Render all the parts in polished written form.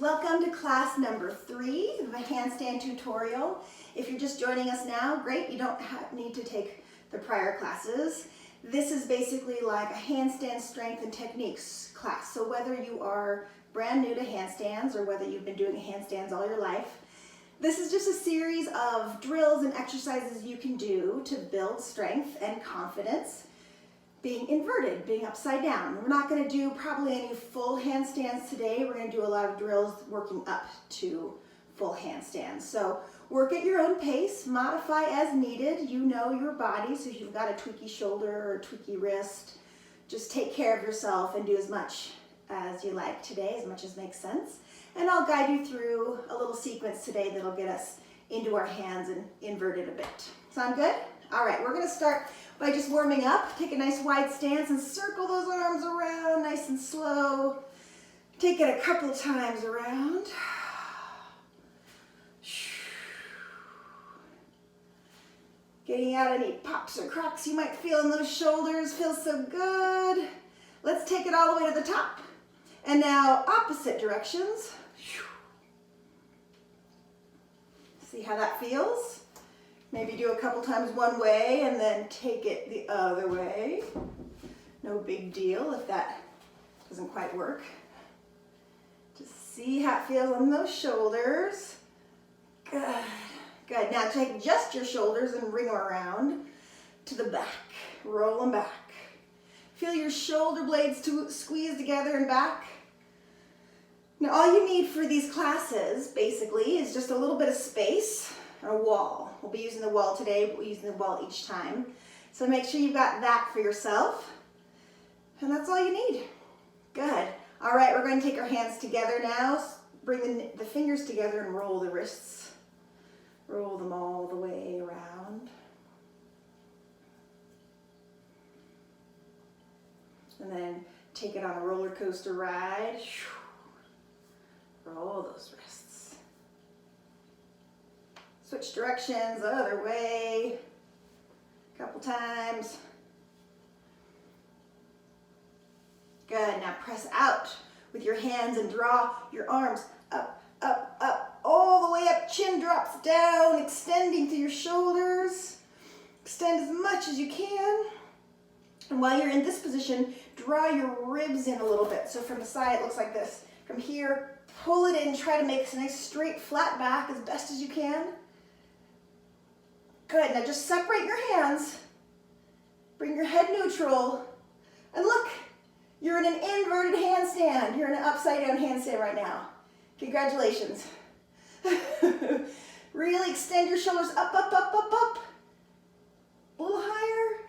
Welcome to class number 3 of a handstand tutorial. If you're just joining us now, great, you don't need to take the prior classes. This is basically like a handstand strength and techniques class. So whether you are brand new to handstands or whether you've been doing handstands all your life, this is just a series of drills and exercises you can do to build strength and confidence being inverted, being upside down. We're not going to do probably any full handstands today. We're going to do a lot of drills working up to full handstands. So work at your own pace, modify as needed. You know your body, so if you've got a tweaky shoulder or a tweaky wrist, just take care of yourself and do as much as you like today, as much as makes sense. And I'll guide you through a little sequence today that'll get us into our hands and inverted a bit. Sound good? All right, we're going to start by just warming up. Take a nice wide stance and circle those arms around nice and slow. Take it a couple times around. Getting out any pops or cracks you might feel in those shoulders. Feels so good. Let's take it all the way to the top. And now opposite directions. See how that feels? Maybe do a couple times one way and then take it the other way. No big deal if that doesn't quite work. Just see how it feels on those shoulders. Good. Good. Now take just your shoulders and bring them around to the back. Roll them back. Feel your shoulder blades squeeze together and back. Now all you need for these classes basically is just a little bit of space and a wall. We'll be using the wall today, but we're using the wall each time. So make sure you've got that for yourself. And that's all you need. Good. All right, we're going to take our hands together now. Bring the fingers together and roll the wrists. Roll them all the way around. And then take it on a roller coaster ride. Roll those wrists. Switch directions, the other way. A couple times. Good, now press out with your hands and draw your arms up, up, up, all the way up. Chin drops down, extending through your shoulders. Extend as much as you can. And while you're in this position, draw your ribs in a little bit. So from the side, it looks like this. From here, pull it in, try to make a nice straight flat back as best as you can. Good, now just separate your hands. Bring your head neutral. And look, you're in an inverted handstand. You're in an upside down handstand right now. Congratulations. Really extend your shoulders up, up, up, up, up. A little higher.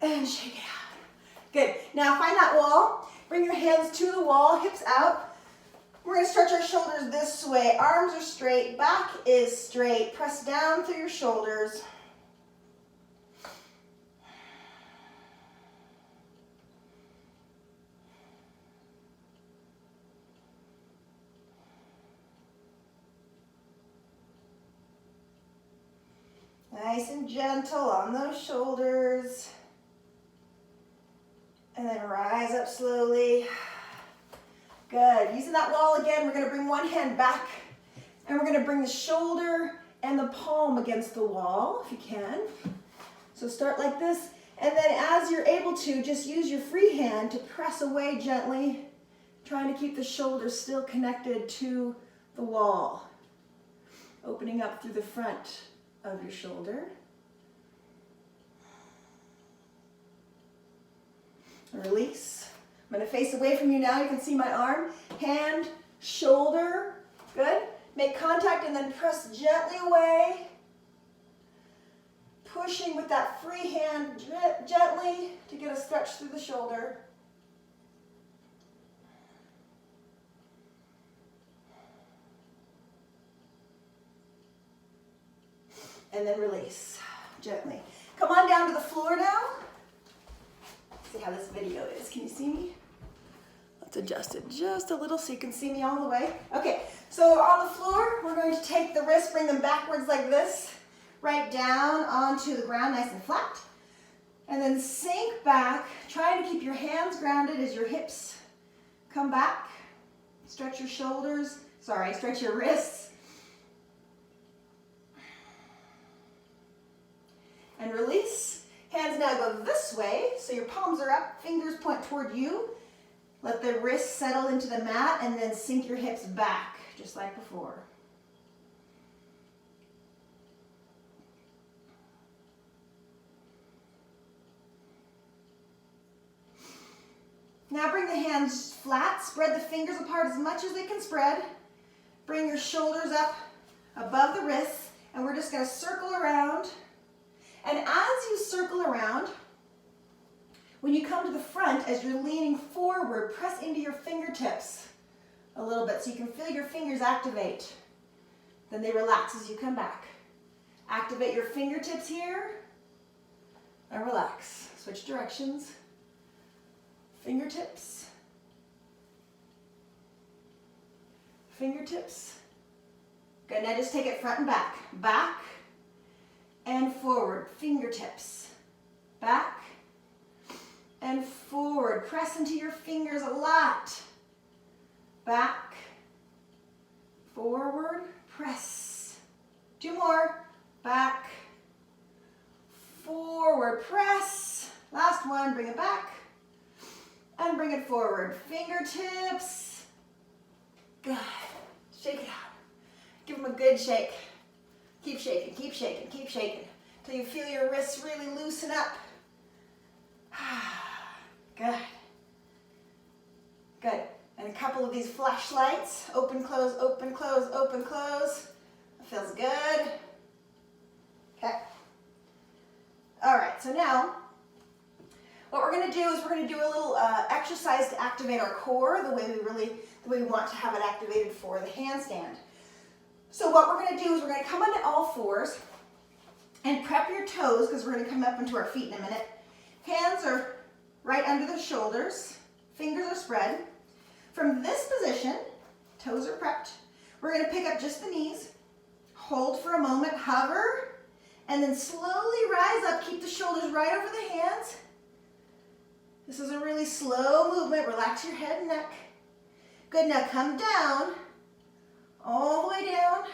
And shake it out. Good, now find that wall. Bring your hands to the wall, hips out. We're going to stretch our shoulders this way. Arms are straight, back is straight. Press down through your shoulders. Nice and gentle on those shoulders. And then rise up slowly. Good. Using that wall again, we're going to bring one hand back and we're going to bring the shoulder and the palm against the wall, if you can. So start like this, and then as you're able to, just use your free hand to press away gently, trying to keep the shoulder still connected to the wall. Opening up through the front of your shoulder. Release. I'm going to face away from you now. You can see my arm, hand, shoulder. Good. Make contact and then press gently away. Pushing with that free hand gently to get a stretch through the shoulder. And then release gently. Come on down to the floor now. See how this video is. Can you see me? Let's adjust it just a little so you can see me all the way. Okay, so on the floor, we're going to take the wrists, bring them backwards like this, right down onto the ground, nice and flat. And then sink back, trying to keep your hands grounded as your hips come back. Stretch your shoulders, stretch your wrists. And release. Hands now go this way, so your palms are up, fingers point toward you. Let the wrists settle into the mat and then sink your hips back, just like before. Now bring the hands flat, spread the fingers apart as much as they can spread. Bring your shoulders up above the wrists, and we're just going to circle around. And as you circle around, when you come to the front, as you're leaning forward, press into your fingertips a little bit so you can feel your fingers activate. Then they relax as you come back. Activate your fingertips here and relax. Switch directions. Fingertips. Fingertips. Good, now just take it front and back. Back and forward. Fingertips. Back and forward. Press into your fingers a lot. Back, forward, press. 2 more. Back, forward, press. Last one, bring it back and bring it forward. Fingertips. Good. Shake it out. Give them a good shake. Keep shaking, keep shaking, keep shaking till you feel your wrists really loosen up. Good. Good. And a couple of these flashlights. Open, close, open, close, open, close. That feels good. Okay. All right, so now what we're going to do is we're going to do a little exercise to activate our core the way we want to have it activated for the handstand. So what we're going to do is we're going to come onto all fours and prep your toes because we're going to come up into our feet in a minute. Hands are right under the shoulders. Fingers are spread. From this position, toes are prepped. We're going to pick up just the knees. Hold for a moment, hover, and then slowly rise up. Keep the shoulders right over the hands. This is a really slow movement. Relax your head and neck. Good, now come down, all the way down.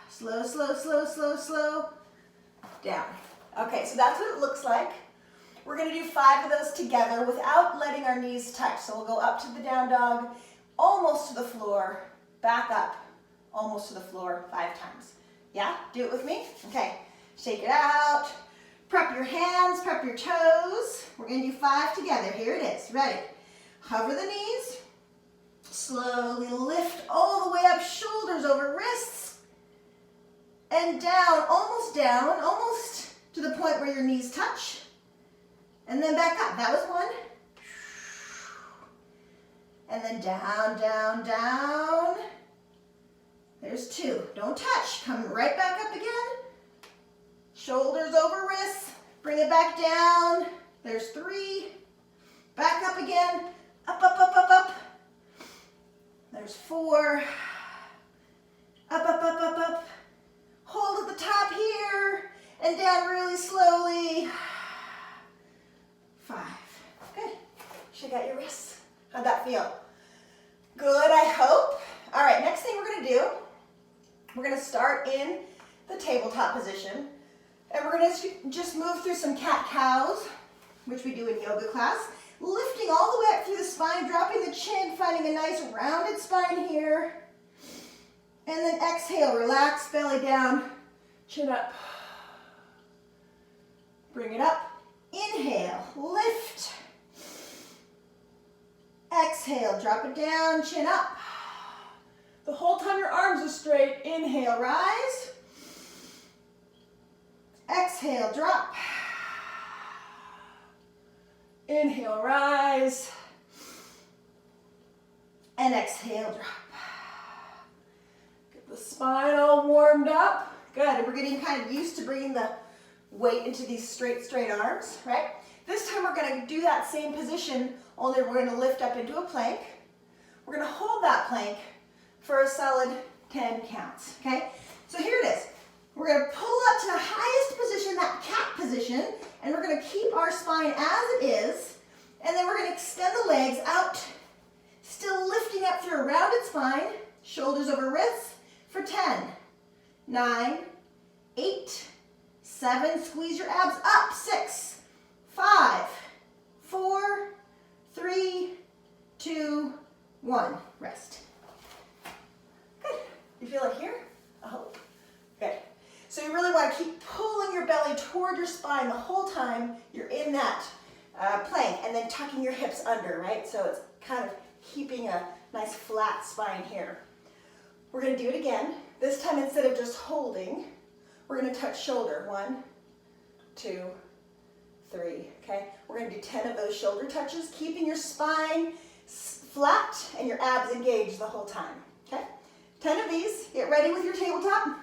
Slow, slow, slow, slow, slow, down. Okay, so that's what it looks like. We're going to do 5 of those together without letting our knees touch. So we'll go up to the down dog, almost to the floor, back up, almost to the floor 5 times. Yeah, do it with me? Okay, shake it out. Prep your hands, prep your toes. We're going to do 5 together. Here it is. Ready? Hover the knees. Slowly lift all the way up, shoulders over wrists. And down, almost to the point where your knees touch. And then back up. That was 1. And then down, down, down. There's 2. Don't touch. Come right back up again. Shoulders over wrists. Bring it back down. There's 3. Back up again. Up, up, up, up, up. There's 4. Up, up, up, up, up. Hold at the top here. And down really slowly. 5. Good. Shake out your wrists. How'd that feel? Good, I hope. All right, next thing we're going to do, we're going to start in the tabletop position. And we're going to just move through some cat-cows, which we do in yoga class. Lifting all the way up through the spine, dropping the chin, finding a nice rounded spine here. And then exhale, relax, belly down, chin up. Bring it up. Inhale, lift. Exhale, drop it down, chin up. The whole time your arms are straight. Inhale, rise. Exhale, drop. Inhale, rise. And exhale, drop. Get the spine all warmed up. Good, and we're getting kind of used to bringing the weight into these straight arms, right? This time we're going to do that same position, only we're going to lift up into a plank. We're going to hold that plank for a solid 10 counts, okay? So here it is. We're going to pull up to the highest position, that cat position, and we're going to keep our spine as it is, and then we're going to extend the legs out, still lifting up through a rounded spine, shoulders over wrists for 10, 9, 8, 7, squeeze your abs up, 6, 5, 4, 3, 2, 1, rest. Good. You feel it here? I hope. Good. So you really want to keep pulling your belly toward your spine the whole time you're in that plank, and then tucking your hips under, right? So it's kind of keeping a nice flat spine here. We're going to do it again. This time, instead of just holding, we're going to touch shoulder. 1, 2, 3, okay? We're going to do 10 of those shoulder touches, keeping your spine flat and your abs engaged the whole time, okay? 10 of these. Get ready with your tabletop.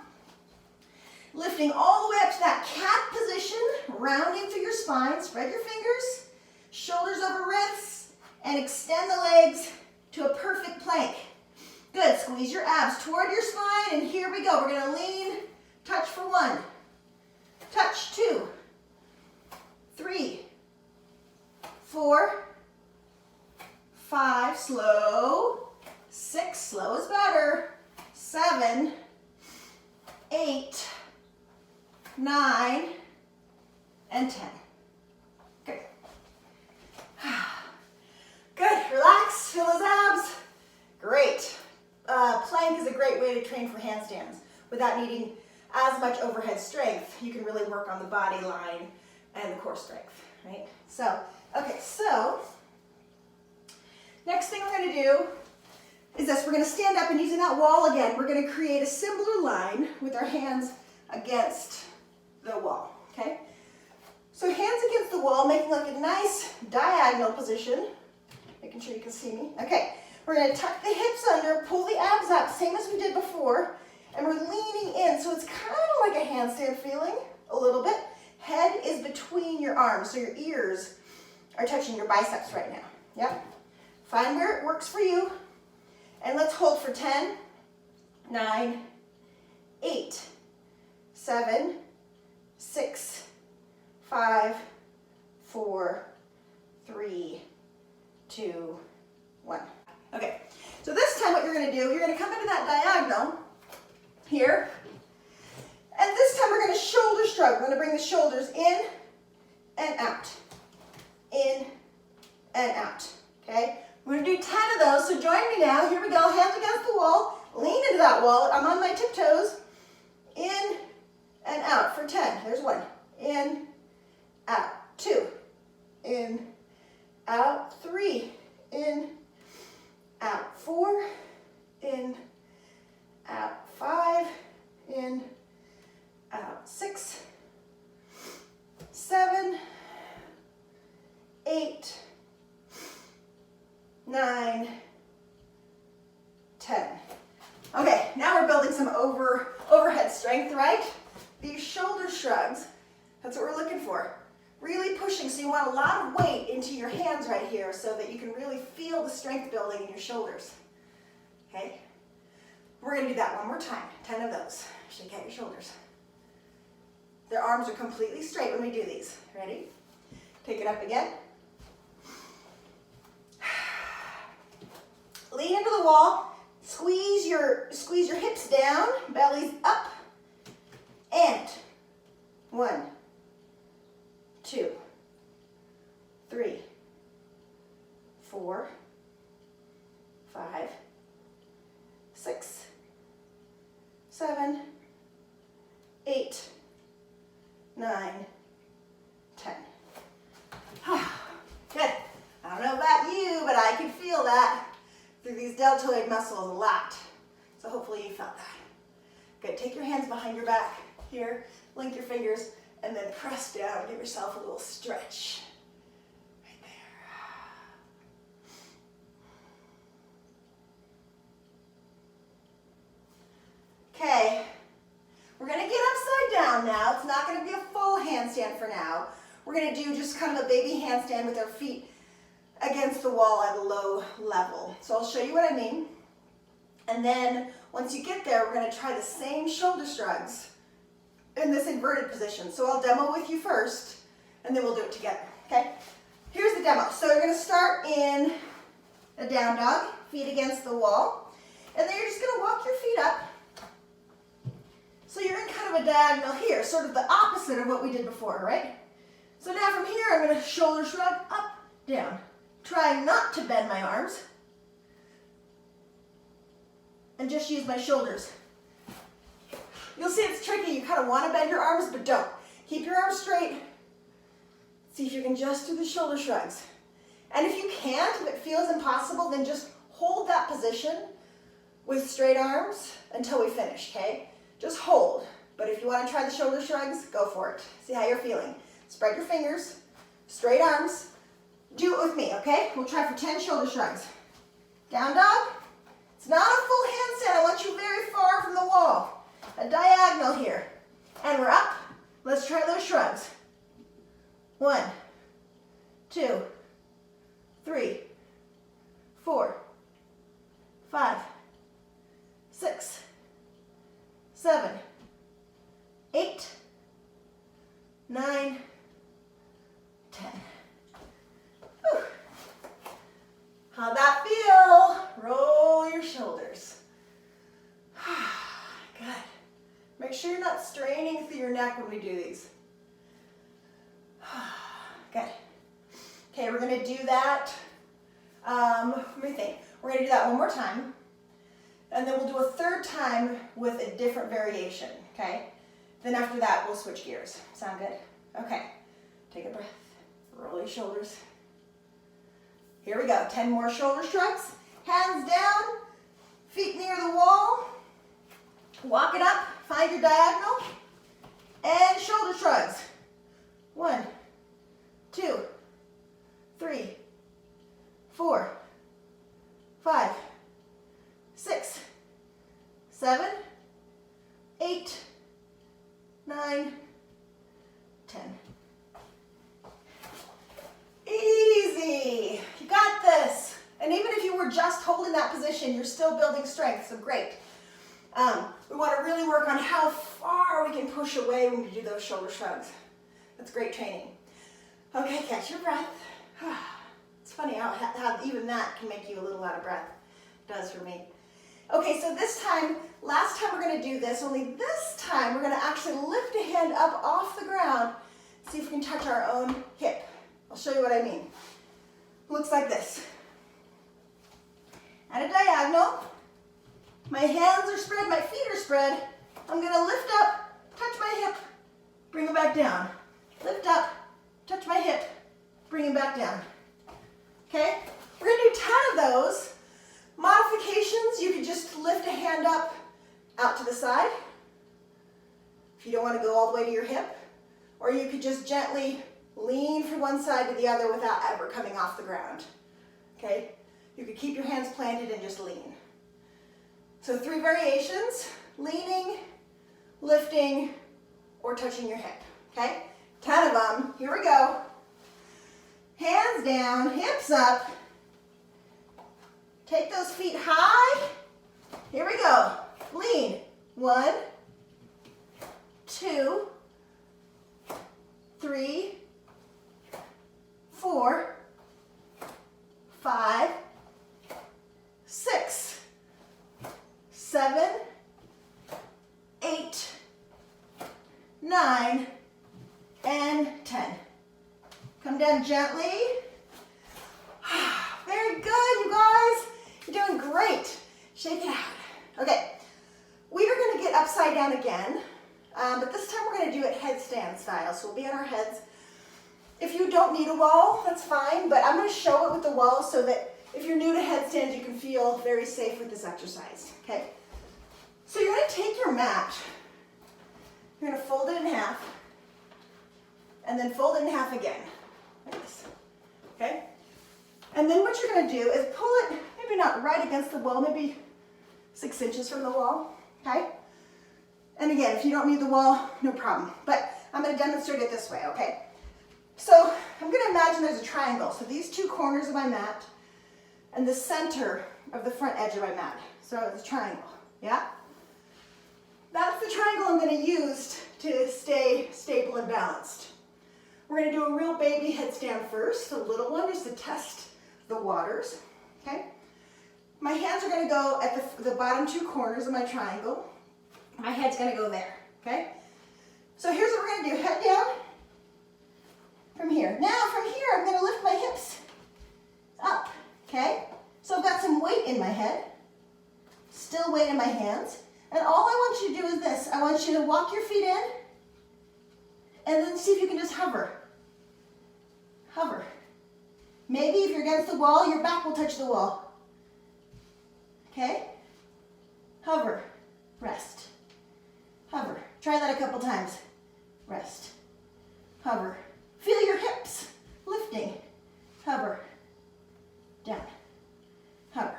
Lifting all the way up to that cat position, rounding through your spine. Spread your fingers, shoulders over wrists, and extend the legs to a perfect plank. Good. Squeeze your abs toward your spine, and here we go. We're going to lean, touch for 1, touch 2, 3, 4, 5, slow, 6, slow is better, 7, 8, 9, and 10. Good. Good. Relax. Feel those abs. Great. Plank is a great way to train for handstands without needing as much overhead strength. You can really work on the body line and the core strength, right? So, okay, so next thing we're going to do is this. We're going to stand up, and using that wall again, we're going to create a similar line with our hands against the wall, okay? So hands against the wall, making like a nice diagonal position, making sure you can see me. Okay, we're going to tuck the hips under, pull the abs up, same as we did before, and we're leaning in, so it's kind of like a handstand feeling, a little bit. Head is between your arms, so your ears are touching your biceps right now. Yep. Find where it works for you, and let's hold for 10, 9, 8, 7, 6, 5, 4, 3, 2, 1. Okay, so this time what you're going to do, you're going to come into that diagonal here, and this time we're going to shoulder shrug. We're going to bring the shoulders in and out, in and out, okay? We're going to do 10 of those, so join me now. Here we go, hands against the wall, lean into that wall. I'm on my tiptoes, in and out for 10. There's 1, in, out, 2, in, out, 3, in, out, 4, in, out, 5, in, out, 6, 7, 8, 9, 10. Okay, now we're building some overhead strength, right? These shoulder shrugs, that's what we're looking for. Really pushing, so you want a lot of weight into your hands right here so that you can really feel the strength building in your shoulders. Okay? We're going to do that one more time. 10 of those. Shake out your shoulders. Their arms are completely straight when we do these. Ready? Take it up again. Lean into the wall. Squeeze your hips down. Belly's up. And 1, 2, 3, 4, 5, 6, 7, 8, 9, 10. Good. I don't know about you, but I can feel that through these deltoid muscles a lot. So hopefully you felt that. Good. Take your hands behind your back here, link your fingers, and then press down. Give yourself a little stretch. Right there. Okay. We're going to get upside down now. It's not going to be a full handstand for now. We're going to do just kind of a baby handstand with our feet against the wall at a low level. So I'll show you what I mean. And then once you get there, we're going to try the same shoulder shrugs in this inverted position. So I'll demo with you first, and then we'll do it together, okay? Here's the demo. So you're going to start in a down dog, feet against the wall. And then you're just gonna walk your feet up. So you're in kind of a diagonal here, sort of the opposite of what we did before, right? So now from here, I'm gonna shoulder shrug, up, down. Trying not to bend my arms. And just use my shoulders. You'll see it's tricky. You kind of want to bend your arms, but don't. Keep your arms straight. See if you can just do the shoulder shrugs. And if you can't, if it feels impossible, then just hold that position with straight arms until we finish, okay? Just hold. But if you want to try the shoulder shrugs, go for it. See how you're feeling. Spread your fingers, straight arms. Do it with me, okay? We'll try for 10 shoulder shrugs. Down dog. It's not a full handstand. I want you very far from the wall. A diagonal here. And we're up. Let's try those shrugs. 1, 2, 3, 4, 5, 6, 7, 8, 9, 10. Whew. How'd that feel? Roll your shoulders. Good. Make sure you're not straining through your neck when we do these. Good. Okay, we're going to do that. Let me think. We're going to do that one more time. And then we'll do a third time with a different variation, okay? Then after that, we'll switch gears. Sound good? Okay. Take a breath. Roll your shoulders. Here we go. 10 more shoulder shrugs. Hands down. Feet near the wall. Walk it up. Find your diagonal. And shoulder shrugs. 1, 2, 3, 4, 5, 6, 7, 8, 9, 10. Easy. You got this. And even if you were just holding that position, you're still building strength, so great. We want to really work on how far we can push away when we do those shoulder shrugs. That's great training. Okay, catch your breath. It's funny how even that can make you a little out of breath. It does for me. Okay, so this time, last time we're going to do this, only this time we're going to actually lift a hand up off the ground, see if we can touch our own hip. I'll show you what I mean. Looks like this. At a diagonal, my hands are spread, my feet are spread. I'm going to lift up, touch my hip, bring it back down. Lift up, touch my hip, bring it back down. Okay? We're going to do 10 of those. Modifications, you could just lift a hand up out to the side if you don't want to go all the way to your hip. Or you could just gently lean from one side to the other without ever coming off the ground. Okay? You could keep your hands planted and just lean. So 3 variations: leaning, lifting, or touching your hip. Okay? 10 of them. Here we go. Hands down, hips up. Take those feet high. Here we go. Lean. 1, 2, 3, 4, 5, 6, 7, 8, 9, and 10. Come down gently. Very good, you guys. You're doing great. Shake it out. Okay, we are going to get upside down again, but this time we're going to do it headstand style. So we'll be on our heads. If you don't need a wall, that's fine, but I'm going to show it with the wall so that if you're new to headstands, you can feel very safe with this exercise. Okay? So you're going to take your mat. You're going to fold it in half, and then fold it in half again, like this. Okay? And then what you're going to do is pull it, maybe not right against the wall, maybe 6 inches from the wall, okay? And again, if you don't need the wall, no problem. But I'm going to demonstrate it this way, okay? So I'm going to imagine there's a triangle. So these 2 corners of my mat and the center of the front edge of my mat. So it's a triangle, yeah? That's the triangle I'm going to use to stay stable and balanced. We're going to do a real baby headstand first, a little one, just to test the waters, okay? My hands are going to go at the bottom two corners of my triangle. My head's going to go there, okay? So here's what we're going to do. Head down from here. Now from here, I'm going to lift my hips up, okay? So I've got some weight in my head, still weight in my hands. And all I want you to do is this. I want you to walk your feet in and then see if you can just hover. Hover. Maybe if you're against the wall, your back will touch the wall. Okay? Hover. Rest. Hover. Try that a couple times. Rest. Hover. Feel your hips lifting. Hover. Down. Hover.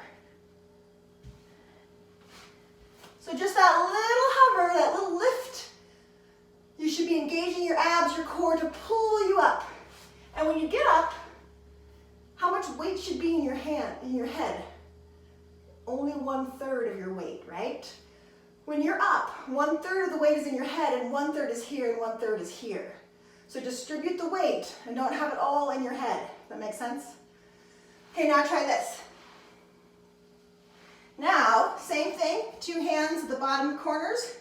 So just that little hover, that little lift, you should be engaging your abs, your core to pull you up. And when you get up, how much weight should be in your head? Only 1/3 of your weight, right? When you're up, 1/3 of the weight is in your head and 1/3 is here and 1/3 is here. So distribute the weight and don't have it all in your head. That makes sense? Okay, now try this. Now, same thing, 2 hands at the bottom corners,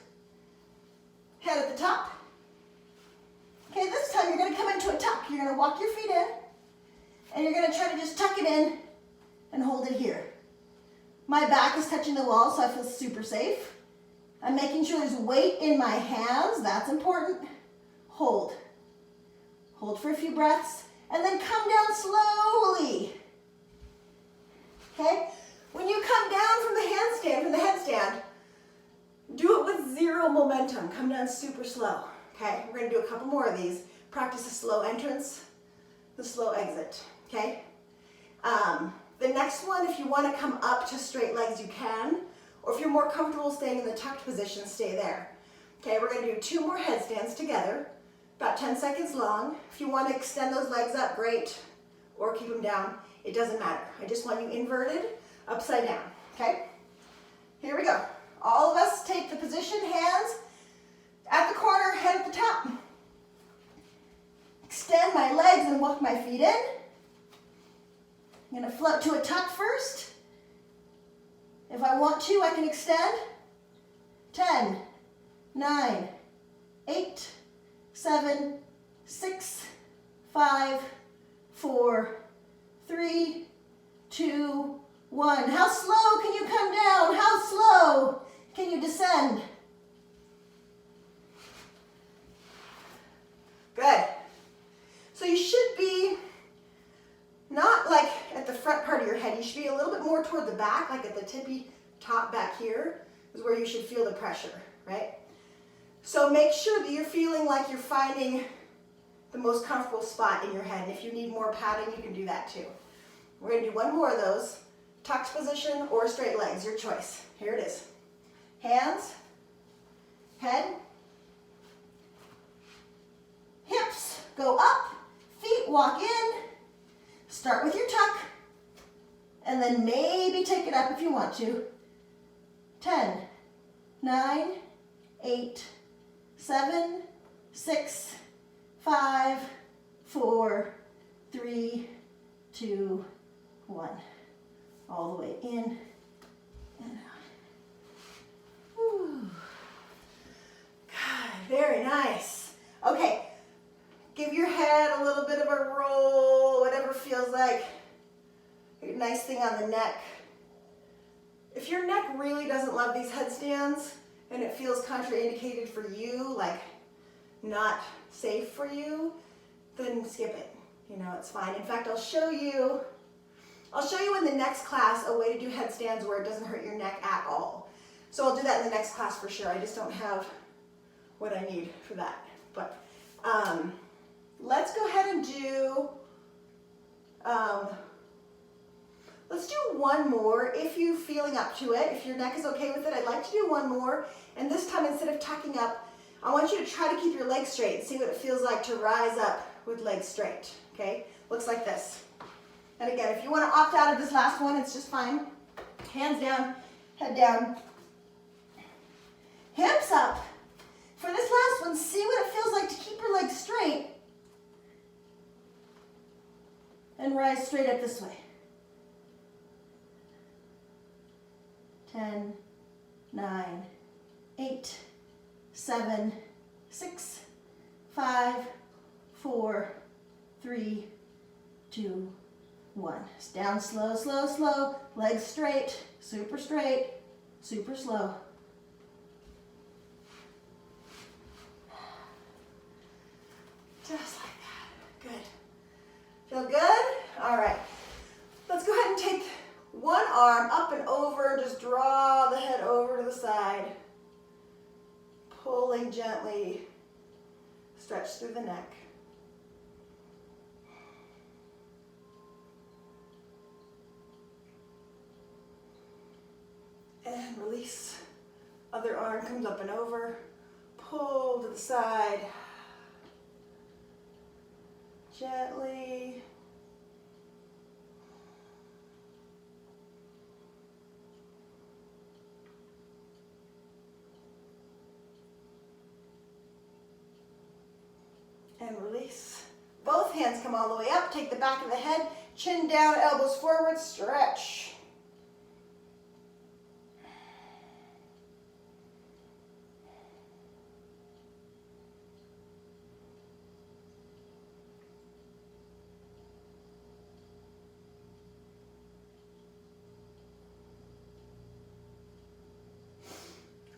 head at the top. Okay, this time you're going to come into a tuck. You're going to walk your feet in, and you're going to try to just tuck it in and hold it here. My back is touching the wall, so I feel super safe. I'm making sure there's weight in my hands. That's important. Hold. Hold for a few breaths, and then come down slowly. Okay? When you come down from the headstand, do it with 0 momentum. Come down super slow. Okay? We're going to do a couple more of these. Practice the slow entrance, the slow exit. Okay? The next one, if you want to come up to straight legs, you can. Or if you're more comfortable staying in the tucked position, stay there. Okay, we're going to do 2 more headstands together, about 10 seconds long. If you want to extend those legs up, great. Or keep them down, it doesn't matter. I just want you inverted, upside down. Okay? Here we go. All of us take the position, hands at the corner, head at the top. Extend my legs and walk my feet in. I'm going to float to a tuck first. If I want to, I can extend. 10, 9, 8, 7, 6, 5, 4, 3, 2, 1. How slow can you come down? How slow can you descend? Good. So you should be not like at the front part of your head. You should be a little bit more toward the back, like at the tippy top back here is where you should feel the pressure, right? So make sure that you're feeling like you're finding the most comfortable spot in your head. And if you need more padding, you can do that too. We're going to do 1 more of those. Tucked position or straight legs, your choice. Here it is. Hands, head, hips go up, feet walk in. Start with your tuck, and then maybe take it up if you want to. 10, 9, 8, 7, 6, 5, 4, 3, 2, 1. All the way in and out. Whew. God, very nice. Okay, give your head a little bit of a roll, whatever feels like a nice thing on the neck. If your neck really doesn't love these headstands and it feels contraindicated for you, like not safe for you, then skip it. You know, it's fine. In fact, I'll show you in the next class a way to do headstands where it doesn't hurt your neck at all. So I'll do that in the next class for sure. I just don't have what I need for that. But let's go ahead and do, let's do 1 more if you're feeling up to it. If your neck is okay with it, I'd like to do 1 more. And this time, instead of tucking up, I want you to try to keep your legs straight and see what it feels like to rise up with legs straight, okay? Looks like this. And again, if you want to opt out of this last one, it's just fine. Hands down, head down. Hips up. For this last one, see what it feels like to keep your legs straight and rise straight up this way. 10, 9, 8, 7, 6, 5, 4, 3, 2, 1. Down slow, slow, slow. Legs straight, super slow. Just like that. Good. Feel good? All right. Let's go ahead and take one arm up and over. Just draw the head over to the side. Pulling gently. Stretch through the neck. And release. Other arm comes up and over. Pull to the side. Gently. And release. Both hands come all the way up. Take the back of the head, chin down, elbows forward, stretch.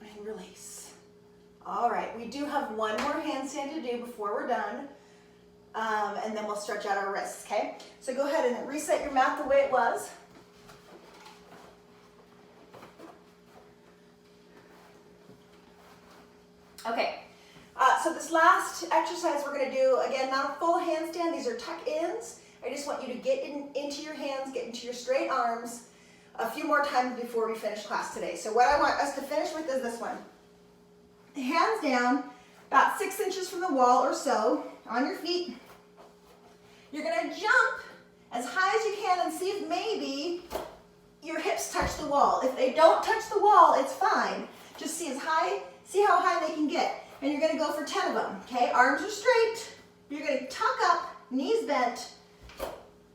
And release. All right, we do have one more handstand to do before we're done, and then we'll stretch out our wrists, okay? So go ahead and reset your mat the way it was. Okay, so this last exercise we're gonna do, again, not a full handstand, these are tuck-ins. I just want you to get into your hands, get into your straight arms a few more times before we finish class today. So what I want us to finish with is this one. Hands down, about 6 inches from the wall or so, on your feet. You're gonna jump as high as you can and see if maybe your hips touch the wall. If they don't touch the wall, it's fine. Just see how high they can get. And you're gonna go for 10 of them, okay? Arms are straight. You're gonna tuck up, knees bent,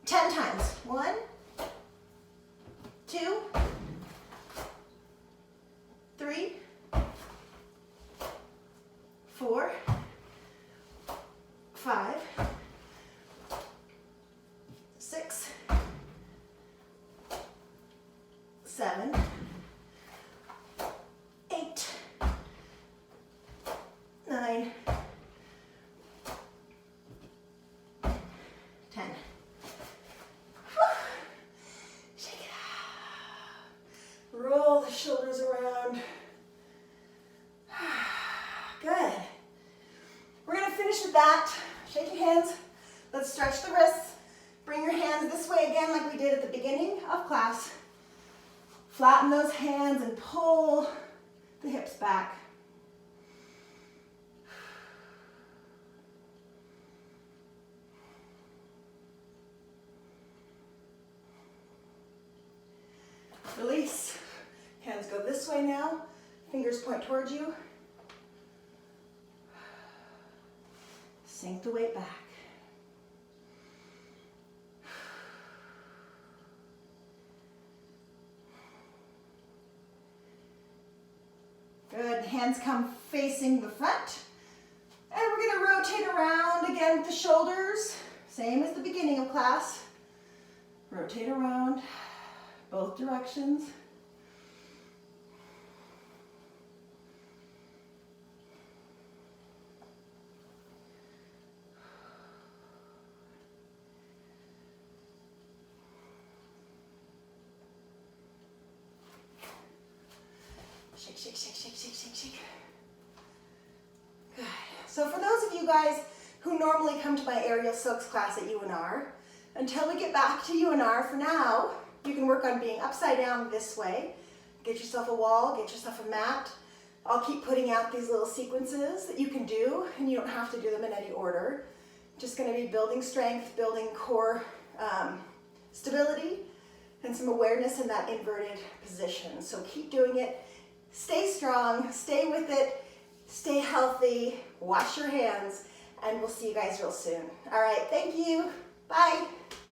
10 times. 1, 2, 3, 4, 5, 6, 7, 8, 9, 10. Shake it out. Roll the shoulders around. Good. We're going to finish with that. Shake your hands. Let's stretch the wrists. Bring your hands this way again like we did at the beginning of class. Flatten those hands and pull the hips back. Release. Hands go this way now. Fingers point towards you. Sink the weight back. Good. Hands come facing the front. And we're going to rotate around again with the shoulders. Same as the beginning of class. Rotate around both directions. Shake, shake, shake, shake, shake, shake, shake. Good. So for those of you guys who normally come to my aerial silks class at UNR, until we get back to UNR, for now, you can work on being upside down this way. Get yourself a wall, get yourself a mat. I'll keep putting out these little sequences that you can do, and you don't have to do them in any order. Just gonna be building strength, building core stability, and some awareness in that inverted position. So keep doing it. Stay strong, stay with it, stay healthy, wash your hands, and we'll see you guys real soon. All right, thank you. Bye.